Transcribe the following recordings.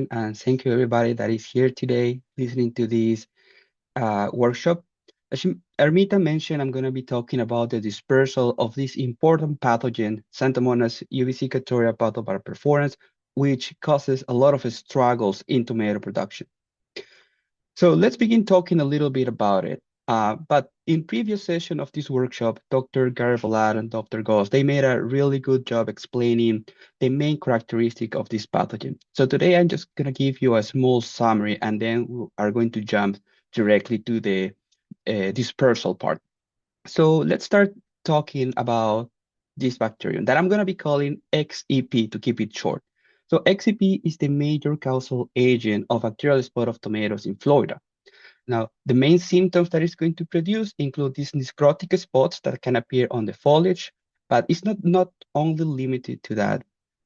again, and thank you everybody that is here today listening to this workshop. As Armita mentioned, I'm going to be talking about the dispersal of this important pathogen, Xanthomonas euvesicatoria perforans, which causes a lot of struggles in tomato production. So let's begin talking a little bit about it. But in previous session of this workshop, Dr. Gary Vallad and Dr. Goss, they made a really good job explaining the main characteristic of this pathogen. So today I'm just going to give you a small summary, and then we are going to jump directly to the dispersal part. So let's start talking about this bacterium that I'm going to be calling XEP to keep it short. So XEP is the major causal agent of bacterial spot of tomatoes in Florida. Now, the main symptoms that it's going to produce include these necrotic spots that can appear on the foliage, but it's not only limited to that.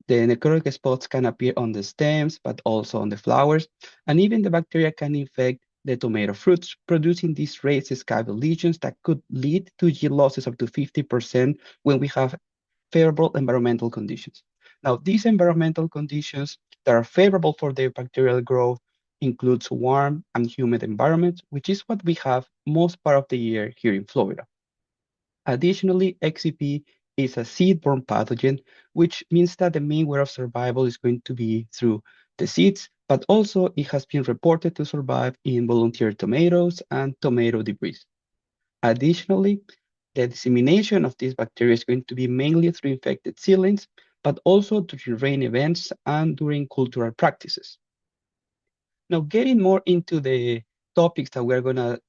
The necrotic spots can appear on the stems, but also on the flowers, and even the bacteria can infect the tomato fruits, producing these raised scabby lesions that could lead to yield losses up to 50% when we have favorable environmental conditions. Now, these environmental conditions that are favorable for the bacterial growth includes warm and humid environments, which is what we have most part of the year here in Florida. Additionally, XCP is a seed-borne pathogen, which means that the main way of survival is going to be through the seeds, but also it has been reported to survive in volunteer tomatoes and tomato debris. Additionally, the dissemination of this bacteria is going to be mainly through infected seedlings, but also during rain events and during cultural practices. Now, getting more into the topics that we're going to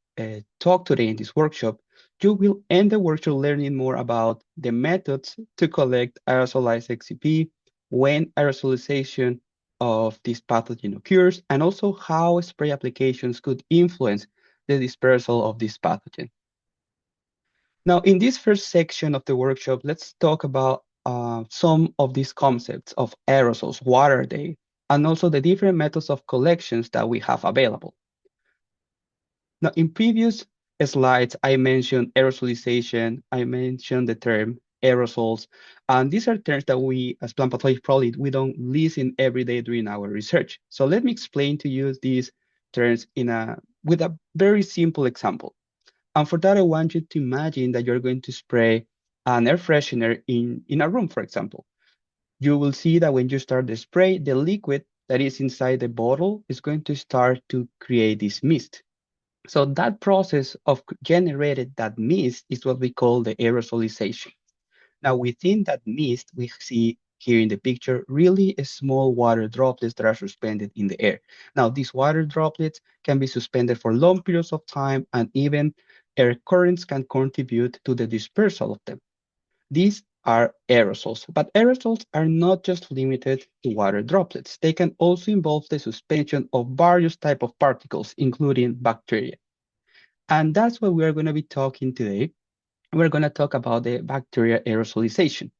talk today in this workshop, you will end the workshop learning more about the methods to collect aerosolized XCP, when aerosolization of this pathogen occurs, and also how spray applications could influence the dispersal of this pathogen. Now, in this first section of the workshop, let's talk about some of these concepts of aerosols. What are they? And also the different methods of collections that we have available. Now, in previous slides, I mentioned aerosolization, I mentioned the term aerosols, and these are terms that we, as plant pathologists, probably we don't listen every day during our research. So let me explain to you these terms with a very simple example. And for that, I want you to imagine that you're going to spray an air freshener in a room, for example. You will see that when you start the spray, the liquid that is inside the bottle is going to start to create this mist. So that process of generating that mist is what we call the aerosolization. Now, within that mist, we see here in the picture really small water droplets that are suspended in the air. Now, these water droplets can be suspended for long periods of time, and even air currents can contribute to the dispersal of them. These are aerosols, but aerosols are not just limited to water droplets. They can also involve the suspension of various types of particles, including bacteria. And that's what we are going to be talking today. We're going to talk about the bacteria aerosolization.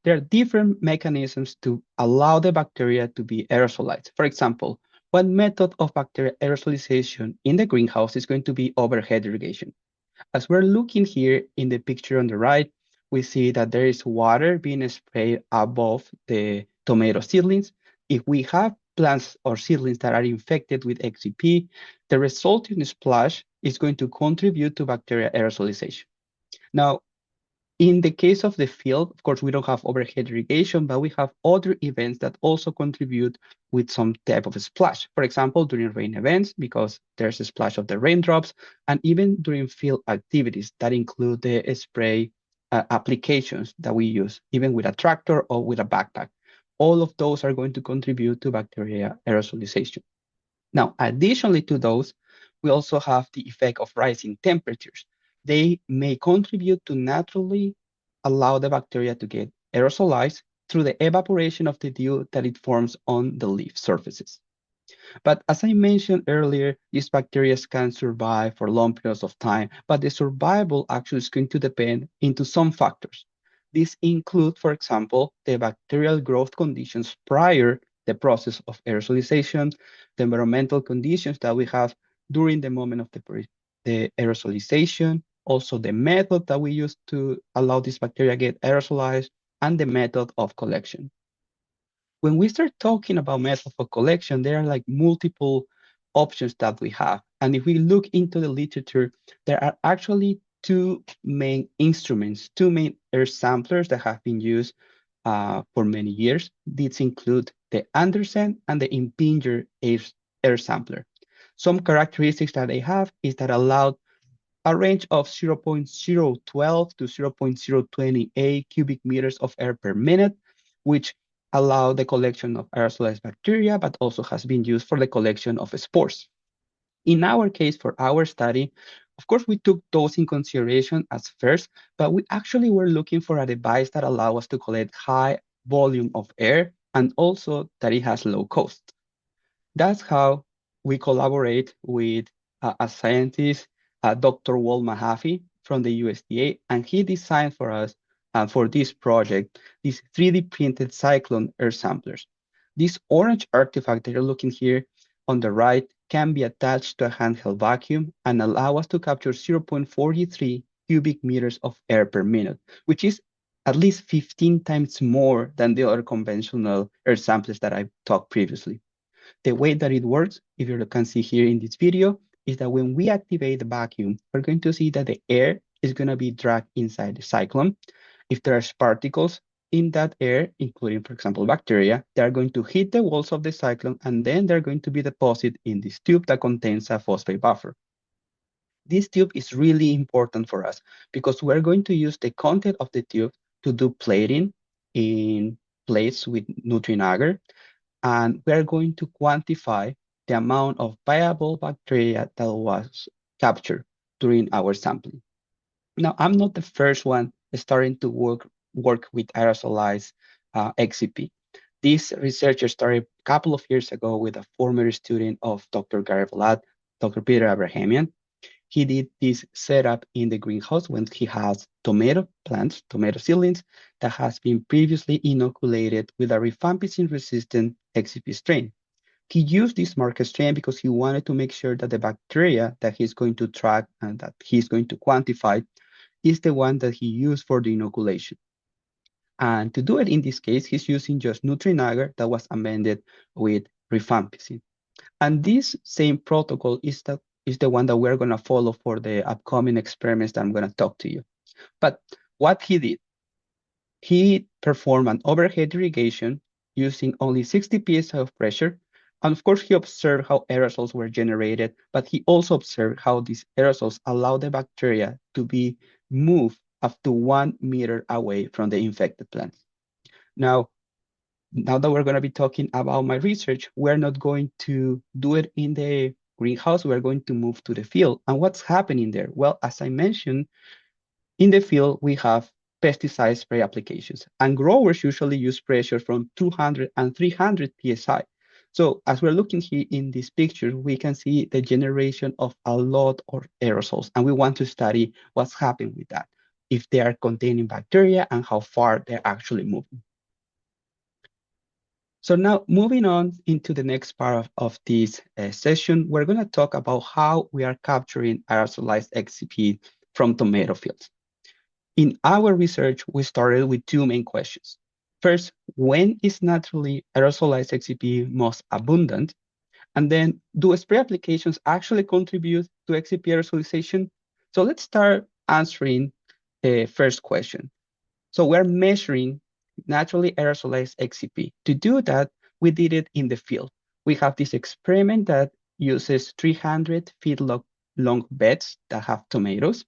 There are different mechanisms to allow the bacteria to be aerosolized. For example, one method of bacteria aerosolization in the greenhouse is going to be overhead irrigation. As we're looking here in the picture on the right, we see that there is water being sprayed above the tomato seedlings. If we have plants or seedlings that are infected with XCP, the resulting splash is going to contribute to bacteria aerosolization. Now, in the case of the field, of course, we don't have overhead irrigation, but we have other events that also contribute with some type of a splash. For example, during rain events, because there's a splash of the raindrops, and even during field activities that include the spray applications that we use, even with a tractor or with a backpack. All of those are going to contribute to bacteria aerosolization. Now, additionally to those, we also have the effect of rising temperatures. They may contribute to naturally allow the bacteria to get aerosolized through the evaporation of the dew that it forms on the leaf surfaces. But as I mentioned earlier, these bacteria can survive for long periods of time, but the survival actually is going to depend into some factors. These include, for example, the bacterial growth conditions prior the process of aerosolization, the environmental conditions that we have during the moment of the aerosolization, also the method that we use to allow this bacteria get aerosolized, and the method of collection. when we start talking about methods of collection, there are like multiple options that we have. And if we look into the literature, there are actually two main instruments, two main air samplers that have been used for many years. These include the Anderson and the Impinger air sampler. Some characteristics that they have is that allow a range of 0.012 to 0.028 cubic meters of air per minute, which allow the collection of aerosolized bacteria, but also has been used for the collection of spores. In our case, for our study, of course, we took those in consideration as first, but we actually were looking for a device that allow us to collect high volume of air and also that it has low cost. That's how we collaborate with a scientist, Dr. Walt Mahaffey from the USDA, and he designed for us, for this project, these 3D printed cyclone air samplers. This orange artifact that you're looking here on the right can be attached to a handheld vacuum and allow us to capture 0.43 cubic meters of air per minute, which is at least 15 times more than the other conventional air samplers that I talked previously. The way that it works, if you can see here in this video, is that when we activate the vacuum, we're going to see that the air is going to be dragged inside the cyclone. If there are particles in that air, including, for example, bacteria, they are going to hit the walls of the cyclone, and then they're going to be deposited in this tube that contains a phosphate buffer. This tube is really important for us because we're going to use the content of the tube to do plating in plates with nutrient agar, and we're going to quantify the amount of viable bacteria that was captured during our sampling. Now, I'm not the first one starting to work with aerosolized XCP. This researcher started a couple of years ago with a former student of Dr. Gary Vallad, Dr. Peter Abrahamian. He did this setup in the greenhouse when he has tomato plants, tomato seedlings, that has been previously inoculated with a rifampicin-resistant XCP strain. He used this marker strain because he wanted to make sure that the bacteria that he's going to track and that he's going to quantify is the one that he used for the inoculation. And to do it in this case, he's using just nutrient agar that was amended with rifampicin. And this same protocol is the one that we're going to follow for the upcoming experiments that I'm going to talk to you. But what he did, he performed an overhead irrigation using only 60 psi of pressure. And of course, he observed how aerosols were generated, but he also observed how these aerosols allow the bacteria to be moved up to 1 meter away from the infected plants. Now that we're going to be talking about my research, we're not going to do it in the greenhouse. We're going to move to the field. And what's happening there? Well, as I mentioned, in the field, we have pesticide spray applications, and growers usually use pressure from 200 and 300 psi. So as we're looking here in this picture, we can see the generation of a lot of aerosols, and we want to study what's happening with that, if they are containing bacteria and how far they're actually moving. So now moving on into the next part of this session, we're going to talk about how we are capturing aerosolized XCP from tomato fields. In our research, we started with two main questions. First, when is naturally aerosolized XCP most abundant? And then, do spray applications actually contribute to XCP aerosolization? So let's start answering the first question. So we're measuring naturally aerosolized XCP. To do that, we did it in the field. We have this experiment that uses 300 feet long beds that have tomatoes.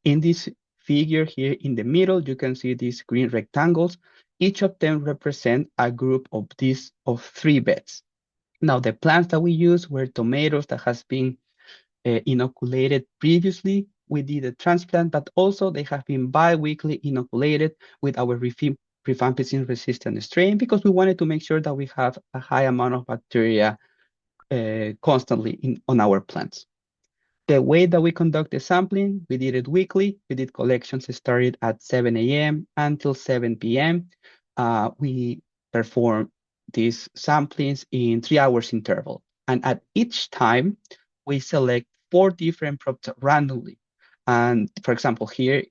In this figure here in the middle, you can see these green rectangles. Each of them represent a group of 3 beds. Now, the plants that we use were tomatoes that has been inoculated previously. We did a transplant, but also they have been bi-weekly inoculated with our rifampicin resistant strain because we wanted to make sure that we have a high amount of bacteria constantly on our plants. The way that we conduct the sampling, we did it weekly. We did collections started at 7 a.m. until 7 p.m. We perform these samplings in 3 hours interval. And at each time, we select 4 different props randomly. And for example, here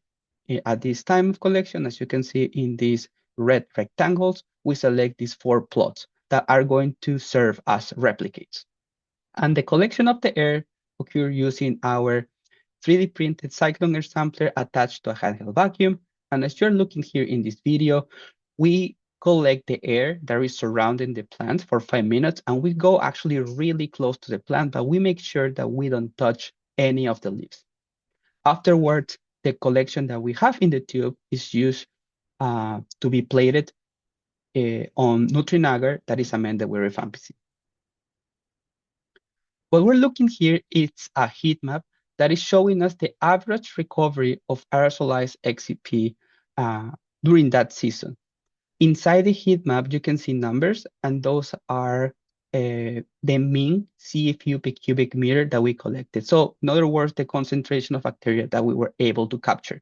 at this time of collection, as you can see in this red rectangles, we select these 4 plots that are going to serve as replicates. And the collection of the air occur using our 3D printed cyclone air sampler attached to a handheld vacuum. And as you're looking here in this video, we collect the air that is surrounding the plant for 5 minutes, and we go actually really close to the plant, but we make sure that we don't touch any of the leaves. Afterwards, the collection that we have in the tube is used to be plated on nutrient agar that is amended with rifampicin. What we're looking here is a heat map that is showing us the average recovery of aerosolized XCP during that season. Inside the heat map, you can see numbers, and those are the mean CFU per cubic meter that we collected. So in other words, the concentration of bacteria that we were able to capture.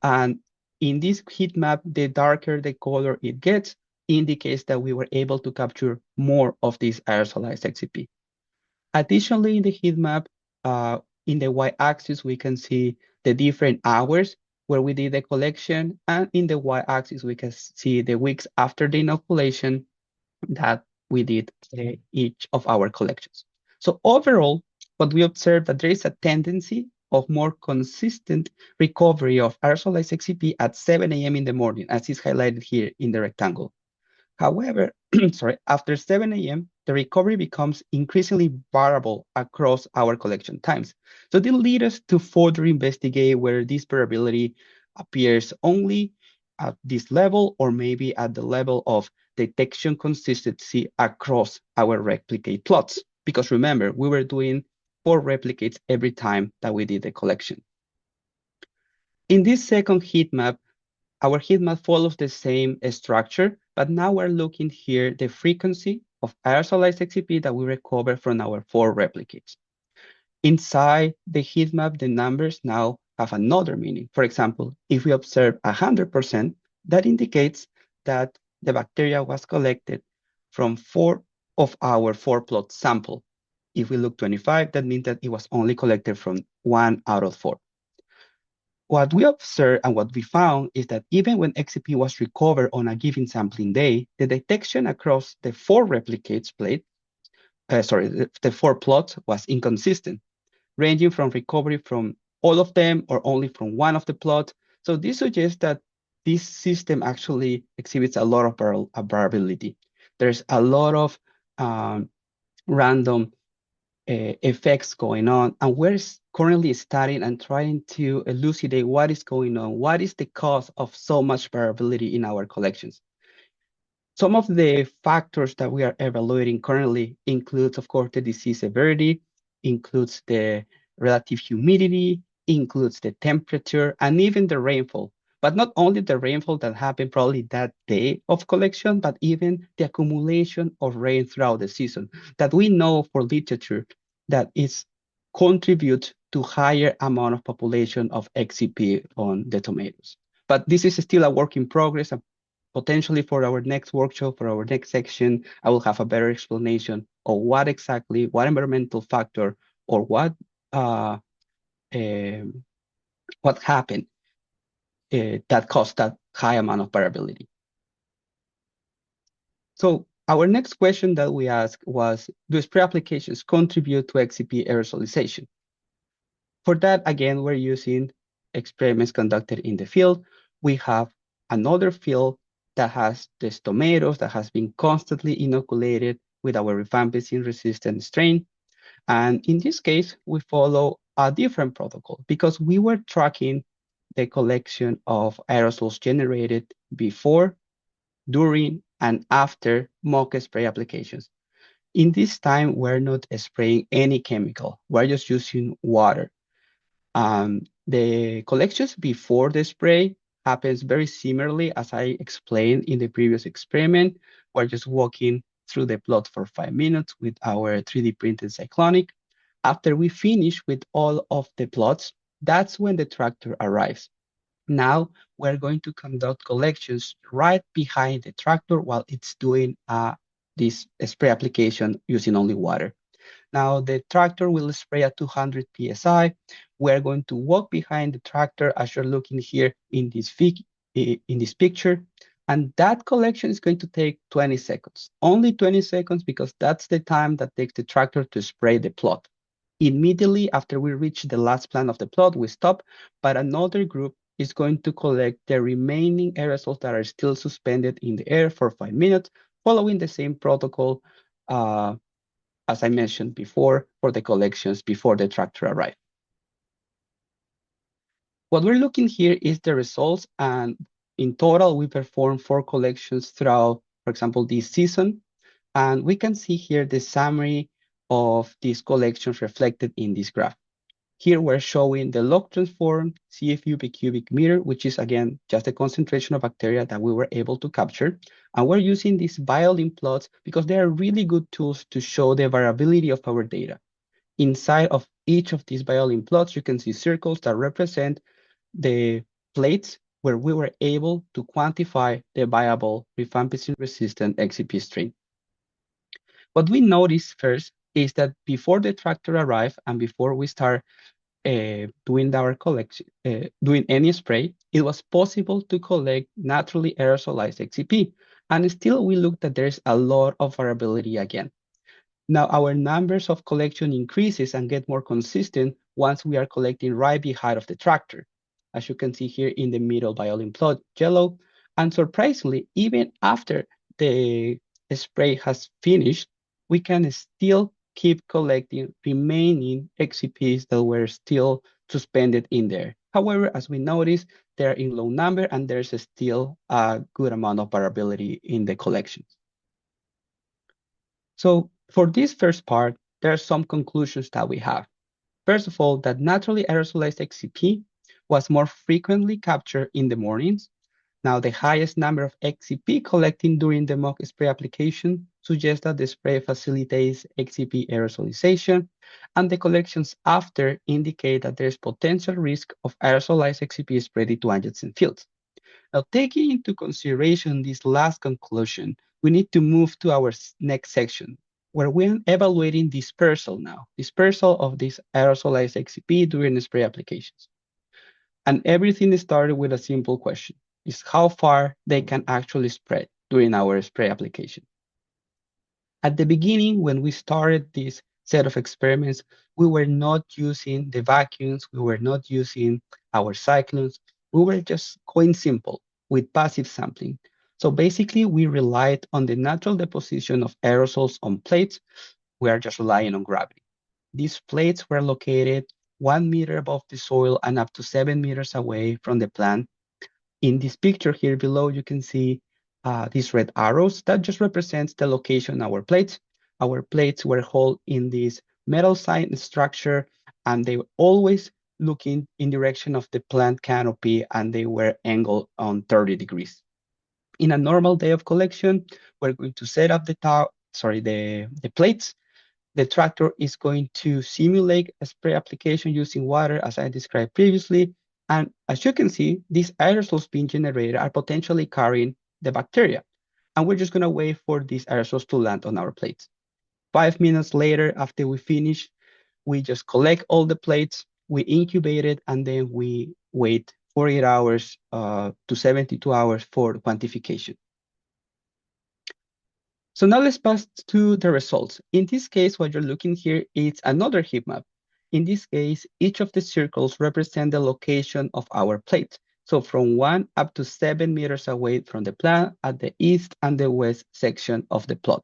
And in this heat map, the darker the color it gets indicates that we were able to capture more of this aerosolized XCP. Additionally, in the heat map, in the y-axis, we can see the different hours where we did the collection, and in the y-axis, we can see the weeks after the inoculation that we did each of our collections. So overall, what we observed that there is a tendency of more consistent recovery of aerosolized XCP at 7 a.m. in the morning, as is highlighted here in the rectangle. However, sorry, after 7 a.m., the recovery becomes increasingly variable across our collection times. So this leads us to further investigate whether this variability appears only at this level or maybe at the level of detection consistency across our replicate plots. Because remember, we were doing 4 replicates every time that we did the collection. In this second heat map, our heat map follows the same structure, but now we're looking here the frequency of aerosolized XCP that we recover from our 4 replicates. Inside the heat map, the numbers now have another meaning. For example, if we observe 100%, that indicates that the bacteria was collected from 4 of our 4 plot sample. If we look 25, that means that it was only collected from 1 out of 4. What we observed and what we found is that even when XCP was recovered on a given sampling day, the detection across the 4 replicates plate, the 4 plots was inconsistent, ranging from recovery from all of them or only from one of the plots. So this suggests that this system actually exhibits a lot of variability. There's a lot of random effects going on, and we're currently studying and trying to elucidate what is going on. What is the cause of so much variability in our collections? Some of the factors that we are evaluating currently includes, of course, the disease severity, includes the relative humidity, includes the temperature, and even the rainfall. But not only the rainfall that happened probably that day of collection, but even the accumulation of rain throughout the season that we know for literature that is contribute to higher amount of population of XCP on the tomatoes. But this is still a work in progress, and potentially for our next workshop, for our next section, I will have a better explanation of what environmental factor or what happened that caused that high amount of variability. So our next question that we asked was, do spray applications contribute to XCP aerosolization? For that, again, we're using experiments conducted in the field. We have another field that has these tomatoes that has been constantly inoculated with our rifampicin-resistant strain. And in this case, we follow a different protocol because we were tracking the collection of aerosols generated before, during, and after mock spray applications. In this time, we're not spraying any chemical. We're just using water. The collections before the spray happens very similarly as I explained in the previous experiment. We're just walking through the plot for 5 minutes with our 3D printed cyclonic. After we finish with all of the plots, that's when the tractor arrives. Now we're going to conduct collections right behind the tractor while it's doing this spray application using only water. Now the tractor will spray at 200 psi. We're going to walk behind the tractor as you're looking here in this picture. And that collection is going to take 20 seconds, only 20 seconds, because that's the time that takes the tractor to spray the plot. Immediately after we reach the last plant of the plot, we stop, but another group is going to collect the remaining aerosols that are still suspended in the air for 5 minutes, following the same protocol as I mentioned before for the collections before the tractor arrived. What we're looking here is the results, and in total, we performed 4 collections throughout, for example, this season. And we can see here the summary of these collections reflected in this graph. Here we're showing the log transform CFU per cubic meter, which is again just the concentration of bacteria that we were able to capture. And we're using these violin plots because they are really good tools to show the variability of our data. Inside of each of these violin plots, you can see circles that represent the plates where we were able to quantify the viable rifampicin-resistant XCP strain. What we noticed first is that before the tractor arrived and before we start doing our collection, doing any spray, it was possible to collect naturally aerosolized XCP. And still we look that there's a lot of variability again. Now our numbers of collection increases and get more consistent once we are collecting right behind of the tractor. As you can see here in the middle violin plot, yellow. And surprisingly, even after the spray has finished, we can still keep collecting remaining XCPs that were still suspended in there. However, as we notice, they're in low number and there's still a good amount of variability in the collections. So for this first part, there are some conclusions that we have. First of all, that naturally aerosolized XCP was more frequently captured in the mornings. Now, the highest number of XCP collecting during the mock spray application suggests that the spray facilitates XCP aerosolization, and the collections after indicate that there's potential risk of aerosolized XCP spreading to adjacent fields. Now, taking into consideration this last conclusion, we need to move to our next section, where we're evaluating dispersal now, dispersal of this aerosolized XCP during the spray applications. And everything started with a simple question, is how far they can actually spread during our spray application. At the beginning, when we started this set of experiments, we were not using the vacuums, we were not using our cyclones, we were just going simple with passive sampling. So basically, we relied on the natural deposition of aerosols on plates. We are just relying on gravity. These plates were located 1 meter above the soil and up to 7 meters away from the plant. In this picture here below, you can see these red arrows. That just represents the location of our plates. Our plates were held in this metal sign structure, and they were always looking in direction of the plant canopy, and they were angled on 30 degrees. In a normal day of collection, we're going to set up the plates. The tractor is going to simulate a spray application using water, as I described previously. And as you can see, these aerosols being generated are potentially carrying the bacteria. And we're just going to wait for these aerosols to land on our plates. 5 minutes later, after we finish, we just collect all the plates, we incubate it, and then we wait 48 hours to 72 hours for quantification. So now let's pass to the results. In this case, what you're looking here is another heat map. In this case, each of the circles represent the location of our plate. So from 1 up to 7 meters away from the plant at the east and the west section of the plot.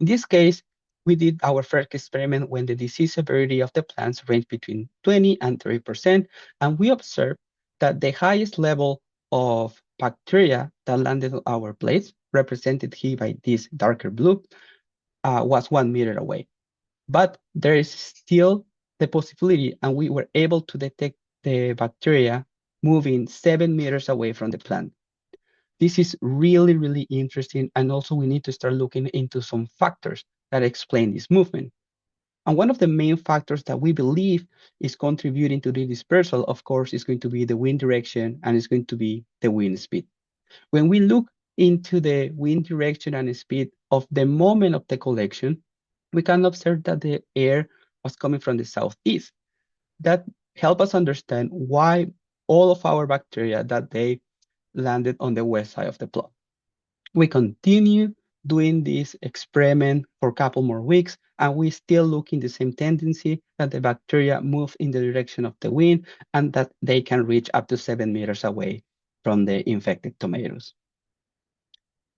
In this case, we did our first experiment when the disease severity of the plants ranged between 20 and 30%, and we observed that the highest level of bacteria that landed on our plates, represented here by this darker blue, was 1 meter away. But there is still the possibility, and we were able to detect the bacteria moving 7 meters away from the plant. This is really, really interesting. And also we need to start looking into some factors that explain this movement. And one of the main factors that we believe is contributing to the dispersal, of course, is going to be the wind direction, and it's going to be the wind speed. When we look into the wind direction and speed of the moment of the collection, we can observe that the air was coming from the southeast. That helps us understand why all of our bacteria that day landed on the west side of the plot. We continue doing this experiment for a couple more weeks, and we still look in the same tendency that the bacteria move in the direction of the wind and that they can reach up to 7 meters away from the infected tomatoes.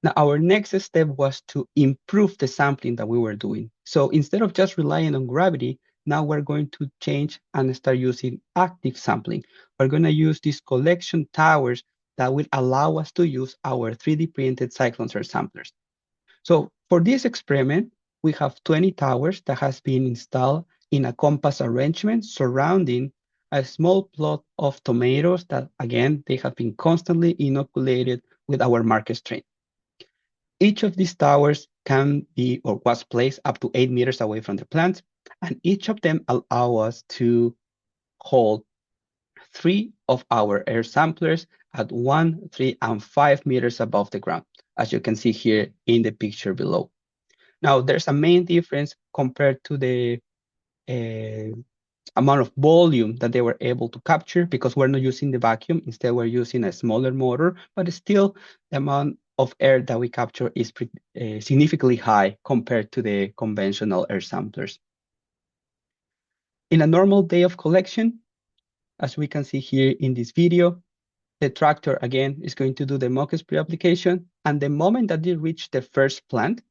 Now, our next step was to improve the sampling that we were doing. So instead of just relying on gravity, now we're going to change and start using active sampling. We're going to use these collection towers that will allow us to use our 3D printed cyclone cell samplers. So for this experiment, we have 20 towers that has been installed in a compass arrangement surrounding a small plot of tomatoes that, again, they have been constantly inoculated with our marker strain. Each of these towers can be or was placed up to 8 meters away from the plant, and each of them allow us to hold 3 of our air samplers at 1, 3, and 5 meters above the ground, as you can see here in the picture below. Now, there's a main difference compared to the amount of volume that they were able to capture because we're not using the vacuum. Instead, we're using a smaller motor, but still the amount of air that we capture is significantly high compared to the conventional air samplers. In a normal day of collection, as we can see here in this video, the tractor again is going to do the mock spray application, and the moment that they reach the first plant,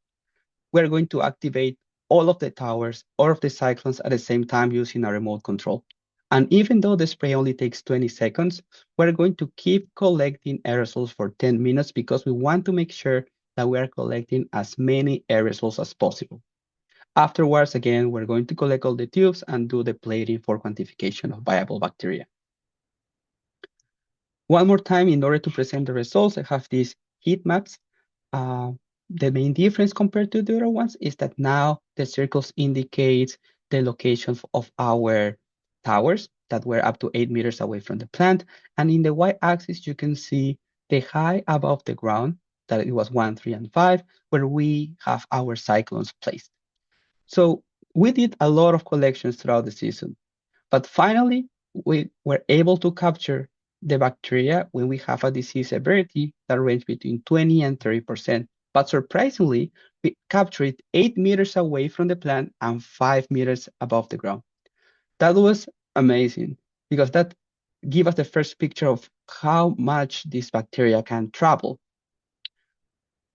we're going to activate all of the towers, all of the cyclones at the same time using a remote control. And even though the spray only takes 20 seconds, we're going to keep collecting aerosols for 10 minutes because we want to make sure that we are collecting as many aerosols as possible. Afterwards, again, we're going to collect all the tubes and do the plating for quantification of viable bacteria. One more time, in order to present the results, I have these heat maps. The main difference compared to the other ones is that now the circles indicate the location of our towers that were up to 8 meters away from the plant. And in the y-axis, you can see the height above the ground, that it was 1, 3, and 5, where we have our cyclones placed. So we did a lot of collections throughout the season, but finally, we were able to capture the bacteria when we have a disease severity that ranges between 20 and 30%. But surprisingly, we captured it 8 meters away from the plant and 5 meters above the ground. That was amazing because that gave us the first picture of how much this bacteria can travel.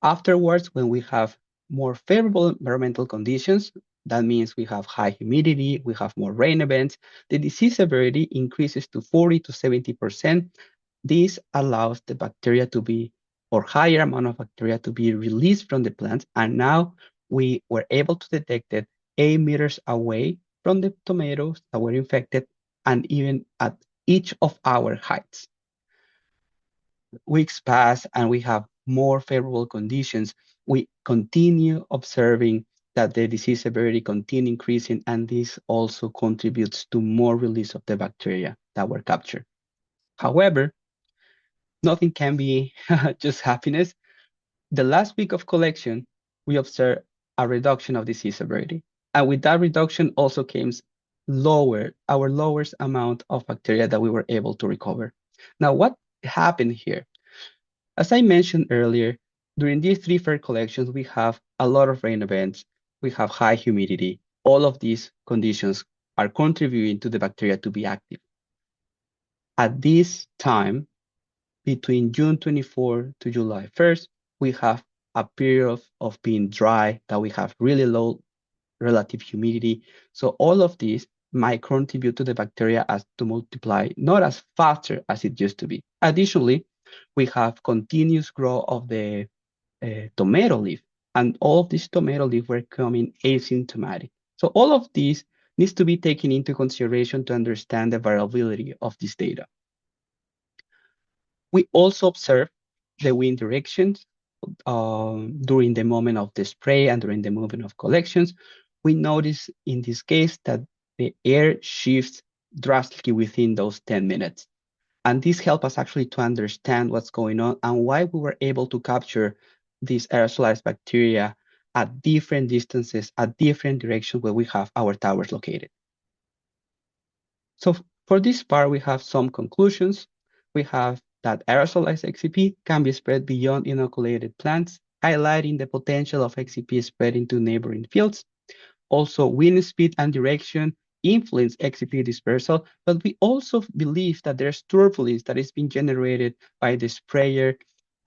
Afterwards, when we have more favorable environmental conditions, that means we have high humidity, we have more rain events, the disease severity increases to 40 to 70%. This allows the bacteria to be, or higher amount of bacteria to be released from the plant. And now we were able to detect it 8 meters away from the tomatoes that were infected and even at each of our heights. Weeks pass and we have more favorable conditions. We continue observing that the disease severity continue increasing, and this also contributes to more release of the bacteria that were captured. However, nothing can be just happiness. The last week of collection, we observed a reduction of disease severity. And with that reduction also came our lowest amount of bacteria that we were able to recover. Now, what happened here? As I mentioned earlier, during these 3 fair collections, we have a lot of rain events, we have high humidity. All of these conditions are contributing to the bacteria to be active. At this time, between June 24 to July 1st, we have a period of being dry, that we have really low relative humidity. So all of these might contribute to the bacteria as to multiply not as faster as it used to be. Additionally, we have continuous growth of the tomato leaf, and all of these tomato leaf were coming asymptomatic. So all of these needs to be taken into consideration to understand the variability of this data. We also observe the wind directions during the moment of the spray and during the movement of collections. We notice in this case that the air shifts drastically within those 10 minutes. And this helped us actually to understand what's going on and why we were able to capture these aerosolized bacteria at different distances, at different directions where we have our towers located. So for this part, we have some conclusions. We have that aerosolized XCP can be spread beyond inoculated plants, highlighting the potential of XCP spreading to neighboring fields. Also, wind speed and direction influence XCP dispersal, but we also believe that there's turbulence that is being generated by the sprayer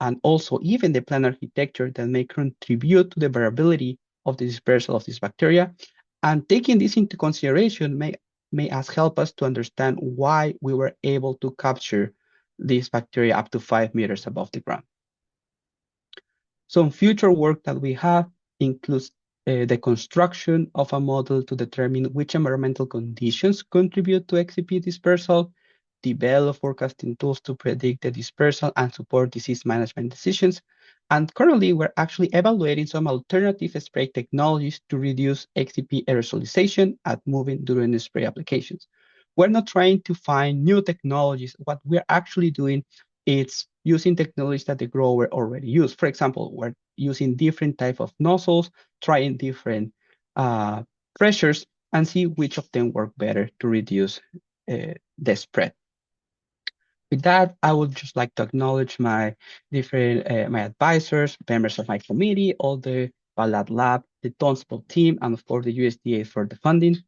and also even the plant architecture that may contribute to the variability of the dispersal of this bacteria. And taking this into consideration may us help us to understand why we were able to capture these bacteria up to 5 meters above the ground. Some future work that we have includes the construction of a model to determine which environmental conditions contribute to XCP dispersal, develop forecasting tools to predict the dispersal and support disease management decisions. And currently, we're actually evaluating some alternative spray technologies to reduce XCP aerosolization at moving during the spray applications. We're not trying to find new technologies. What we're actually doing is using technologies that the grower already used. For example, we're using different type of nozzles, trying different pressures, and see which of them work better to reduce the spread. With that, I would just like to acknowledge my different my advisors, members of my committee, all the Vallad lab, the Donspot team, and of course the USDA for the funding.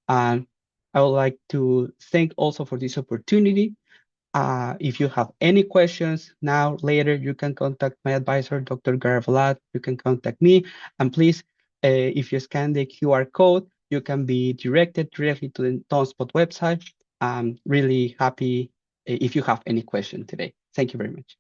And I would like to thank also for this opportunity. If you have any questions now, later, you can contact my advisor, Dr. Vallad. You can contact me. And please, if you scan the QR code, you can be directed directly to the Donspot website. I'm really happy if you have any question today. Thank you very much.